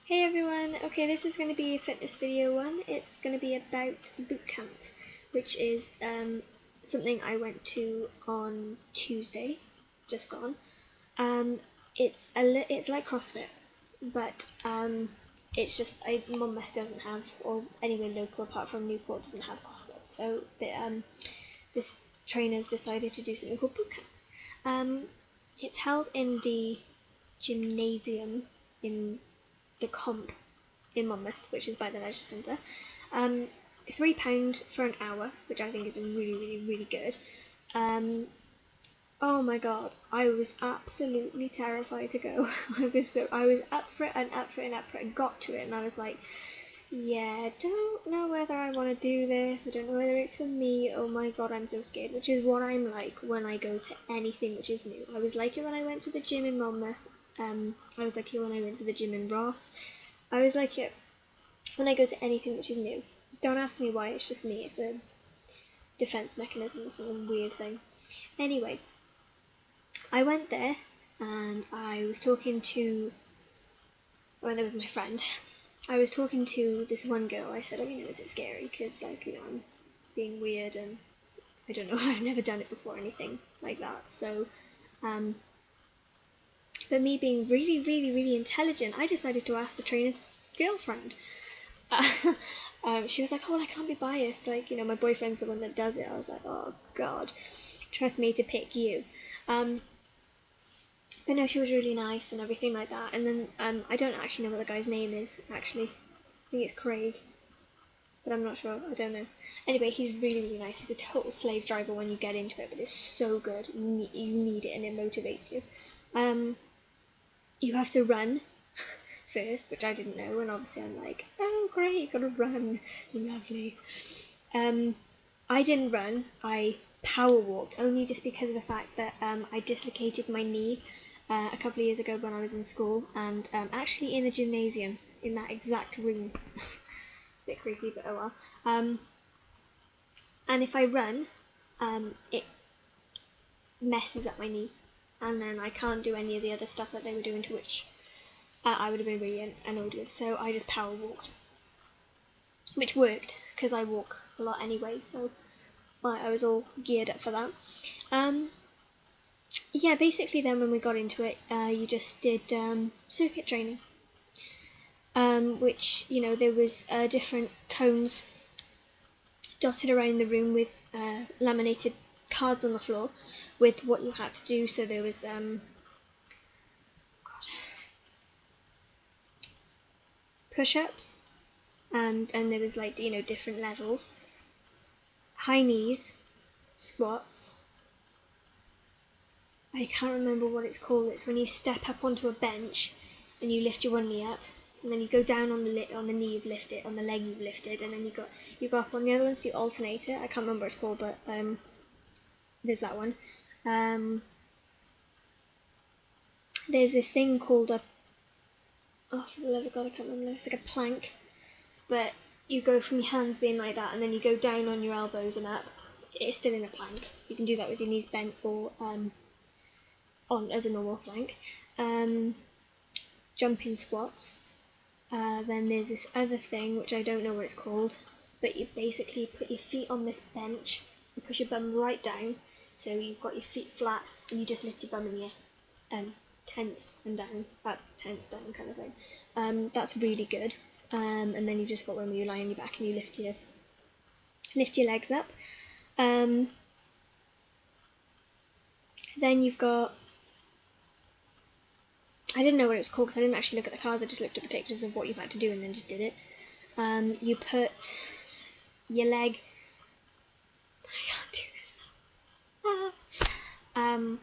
Hey everyone, okay, this is going to be a fitness video one. It's going to be about Bootcamp, which is something I went to on Tuesday, just gone. It's like CrossFit, but it's just Monmouth doesn't have, or anywhere local apart from Newport doesn't have CrossFit, so this trainer's decided to do something called Bootcamp. It's held in the gymnasium in the Comp in Monmouth, which is by the leisure centre. £3 for an hour, which I think is really good. Oh my god, I was absolutely terrified to go. I was up for it and up for it and up for it and got to it and I was like, yeah, I don't know whether I want to do this, I don't know whether it's for me, oh my god, I'm so scared, which is what I'm like when I go to anything which is new. I was like it when I went to the gym in Monmouth, I was like it when I went to the gym in Ross, I was like it when I go to anything which is new. Don't ask me why, it's just me, it's a defense mechanism or some weird thing. Anyway, I went there and I went there with my friend. I was talking to this one girl. I said, is it scary? Because, I'm being weird and I don't know, I've never done it before or anything like that. So, but me being really intelligent, I decided to ask the trainer's girlfriend. She was like, oh, I can't be biased. My boyfriend's the one that does it. I was like, oh, God, trust me to pick you. But no, she was really nice and everything like that. And then I don't actually know what the guy's name is, actually. I think it's Craig. But I'm not sure, I don't know. Anyway, he's really nice. He's a total slave driver when you get into it, but it's so good. You need it and it motivates you. You have to run first, which I didn't know, and obviously I'm like, oh great, gotta run, lovely. I didn't run, I power walked, only just because of the fact that I dislocated my knee a couple of years ago when I was in school, and actually in the gymnasium, in that exact room. Bit creepy, but oh well. And if I run, it messes up my knee, and then I can't do any of the other stuff that they were doing, to which I would have been really annoyed with. So I just power walked, which worked because I walk a lot anyway. So I was all geared up for that. Yeah, basically then when we got into it, you just did circuit training, which there was different cones dotted around the room with laminated cards on the floor with what you had to do. So there was push-ups, and there was different levels, high knees, squats. I can't remember what it's called. It's when you step up onto a bench and you lift your one knee up, and then you go down on the knee you've lifted, on the leg you've lifted, and then you go up on the other one, so you alternate it. I can't remember what it's called, but there's that one. There's this thing called for the love of God, I can't remember. It's like a plank, but you go from your hands being like that, and then you go down on your elbows and up. It's still in a plank. You can do that with your knees bent or on as a normal plank. Jumping squats. Then there's this other thing which I don't know what it's called, but you basically put your feet on this bench, you push your bum right down, so you've got your feet flat, and you just lift your bum in the air, tense and down, tense down kind of thing. That's really good. And then you've just got one where you lie on your back and you lift your legs up. Then you've got, I didn't know what it was called because I didn't actually look at the cards, I just looked at the pictures of what you had to do and then just did it. You put your leg, I can't do this now.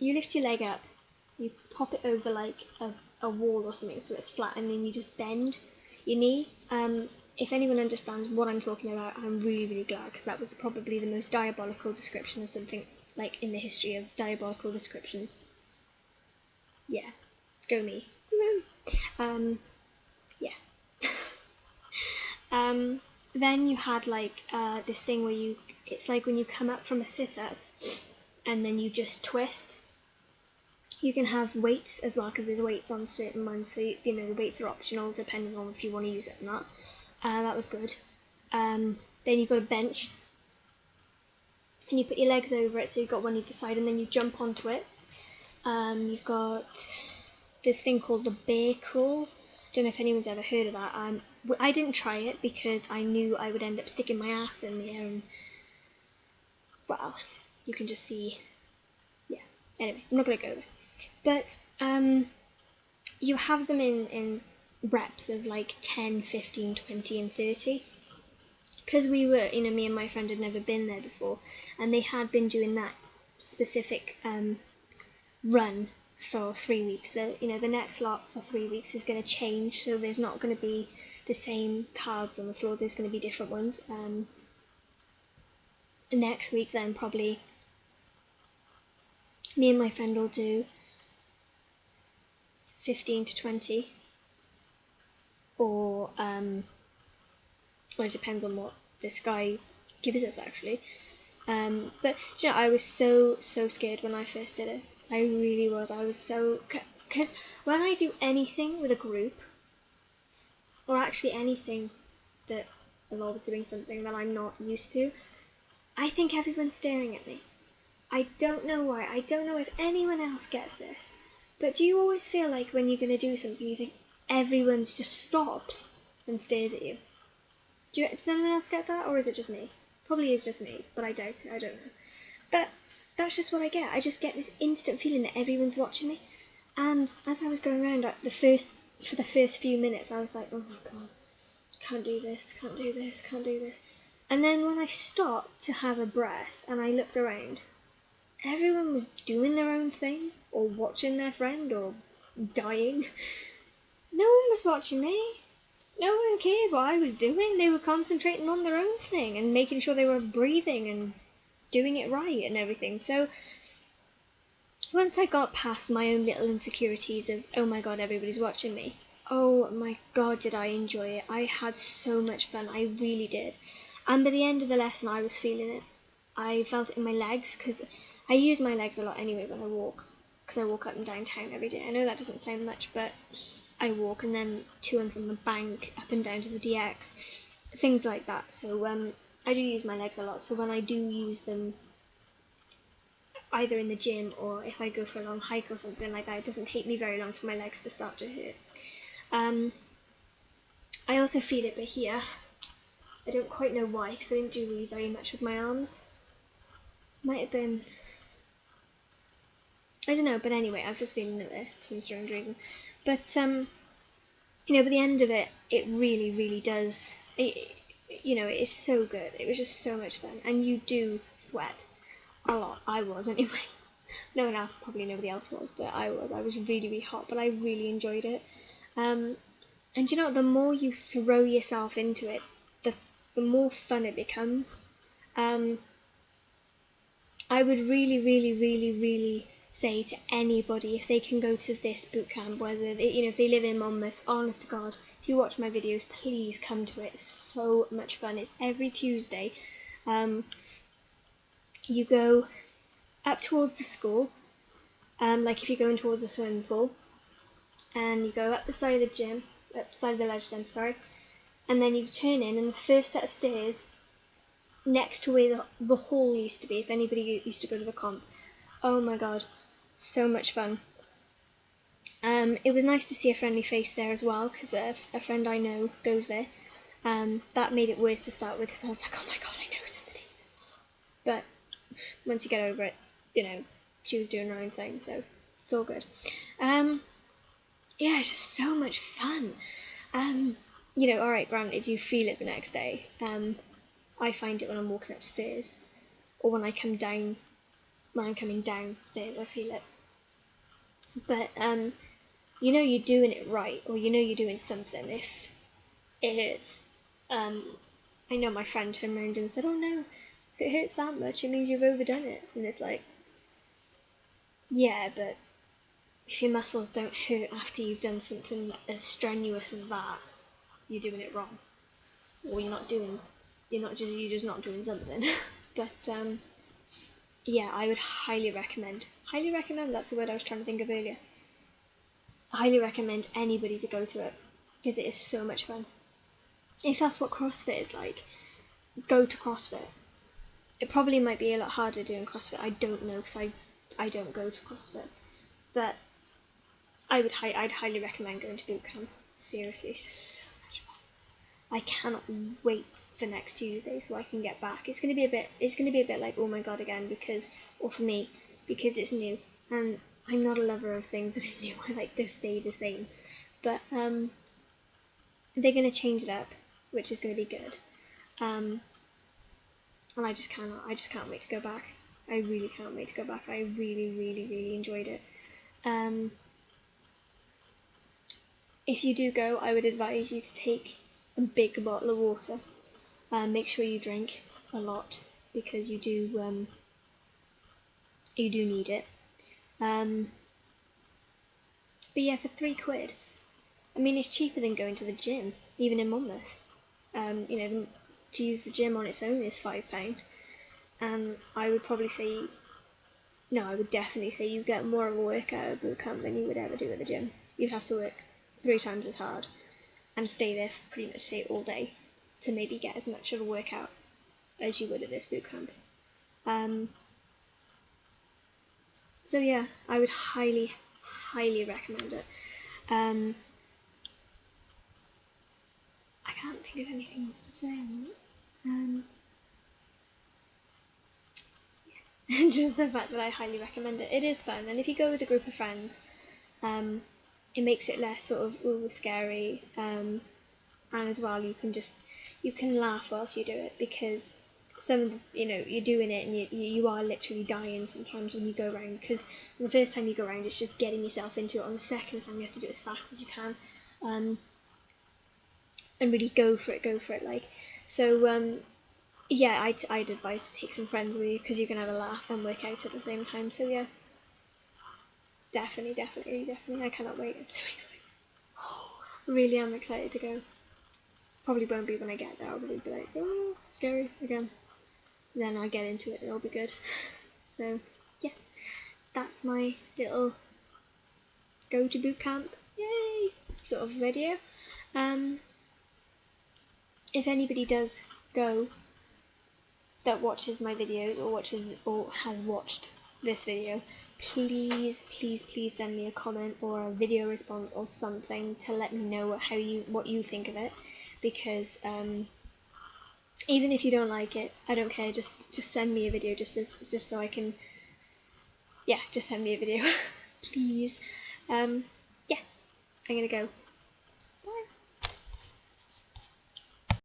You lift your leg up, you pop it over like a wall or something so it's flat, and then you just bend your knee. If anyone understands what I'm talking about, I'm really glad, because that was probably the most diabolical description of something like in the history of diabolical descriptions. Yeah, let's go me. Yeah. Then you had this thing where it's like when you come up from a sit-up and then you just twist. You can have weights as well, because there's weights on certain ones, so you know the weights are optional depending on if you want to use it or not. That was good. Then you've got a bench, and you put your legs over it, so you've got one either side, and then you jump onto it. You've got this thing called the bear crawl. Don't know if anyone's ever heard of that. I didn't try it because I knew I would end up sticking my ass in there, and well, you can just see. Yeah. Anyway, I'm not gonna go there. But you have them in reps of like 10, 15, 20, and 30. Because we were, me and my friend had never been there before, and they had been doing that specific run for 3 weeks. The next lot for 3 weeks is going to change, so there's not going to be the same cards on the floor. There's going to be different ones. Next week, then probably me and my friend will do 15 to 20, or well, it depends on what this guy gives us actually. But I was so scared when I first did it. I really was. I was so, because when I do anything with a group, or actually anything that involves doing something that I'm not used to, I think everyone's staring at me. I don't know why. I don't know if anyone else gets this, but do you always feel like when you're going to do something, you think everyone just stops and stares at you? Does anyone else get that, or is it just me? Probably is just me, but I doubt it. I don't know. But that's just what I get. I just get this instant feeling that everyone's watching me. And as I was going around, for the first few minutes, I was like, oh my god, can't do this, can't do this, can't do this. And then when I stopped to have a breath and I looked around, everyone was doing their own thing, or watching their friend, or dying. No one was watching me. No one cared what I was doing. They were concentrating on their own thing and making sure they were breathing and doing it right and everything. So once I got past my own little insecurities of, oh my god, everybody's watching me, oh my god, did I enjoy it. I had so much fun. I really did. And by the end of the lesson, I was feeling it. I felt it in my legs, because I use my legs a lot anyway when I walk, because I walk up and down town every day. I know that doesn't sound much, but I walk, and then to and from the bank, up and down to the DX, things like that. So I do use my legs a lot. So when I do use them, either in the gym or if I go for a long hike or something like that, it doesn't take me very long for my legs to start to hurt. I also feel it, but here, I don't quite know why, because I didn't do really very much with my arms. Might have been, I don't know, but anyway, I was just feeling it there for some strange reason. But by the end of it, it really, really does. It is so good. It was just so much fun, and you do sweat a lot. I was anyway. No one else, probably nobody else was, but I was. I was really, really hot, but I really enjoyed it. And the more you throw yourself into it, the more fun it becomes. I would really, really, really, really say to anybody, if they can go to this bootcamp, whether they, if they live in Monmouth, honest to God, if you watch my videos, please come to it. It's so much fun. It's every Tuesday. You go up towards the school, like if you're going towards the swimming pool, and you go up the side of the gym, up the side of the leisure centre, sorry, and then you turn in, and the first set of stairs next to where the hall used to be, if anybody used to go to the comp. Oh my god, so much fun. It was nice to see a friendly face there as well, because a friend I know goes there. That made it worse to start with, because I was like, oh my god, I know somebody. But once you get over it, she was doing her own thing, so it's all good. Yeah, it's just so much fun. Alright, granted, you feel it the next day. I find it when I'm walking upstairs, or when I'm coming downstairs, I feel it. But you're doing it right, or you're doing something if it hurts. I know my friend turned around and said, oh no, if it hurts that much, it means you've overdone it. And it's like, yeah, but if your muscles don't hurt after you've done something as strenuous as that, you're doing it wrong. Or you're just not doing something. But yeah, I would highly recommend, that's the word I was trying to think of earlier, highly recommend anybody to go to it, because it is so much fun. If that's what CrossFit is like, go to CrossFit. It probably might be a lot harder doing CrossFit, I don't know, because I don't go to CrossFit, but I'd highly recommend going to Bootcamp. Seriously, it's just so much fun. I cannot wait for next Tuesday so I can get back. It's gonna be a bit like, oh my god, again, because, or for me, because it's new, and I'm not a lover of things that are new. I like to stay the same, but they're gonna change it up, which is gonna be good. And I just can't wait to go back. I really can't wait to go back. I really, really, really enjoyed it. If you do go, I would advise you to take a big bottle of water. Make sure you drink a lot, because you do need it. But yeah, for £3, I mean, it's cheaper than going to the gym, even in Monmouth. To use the gym on its own is £5, and I would probably say, no, I would definitely say you get more of a workout at boot camp than you would ever do at the gym. You'd have to work 3 times as hard and stay there for pretty much say all day to maybe get as much of a workout as you would at this boot camp. So yeah, I would highly, highly recommend it. I can't think of anything else to say on it. Just the fact that I highly recommend it. It is fun, and if you go with a group of friends, it makes it less sort of scary. And as well, you can laugh whilst you do it, because some of you're doing it and you are literally dying sometimes when you go around, because the first time you go around it's just getting yourself into it. On the second time you have to do it as fast as you can, and really go for it like. So yeah, I'd advise to take some friends with you, because you can have a laugh and work out at the same time. So yeah, definitely, I cannot wait. I'm so excited. Really am excited to go. Probably won't be when I get there. I'll probably be like, oh, scary again. Then I get into it and it'll be good. So yeah, that's my little go to boot camp, yay, sort of video. If anybody does go that watches my videos, or has watched this video, please send me a comment or a video response or something to let me know what you think of it, because even if you don't like it, I don't care. Just send me a video, just so I can. Yeah, just send me a video, please. Yeah, I'm gonna go.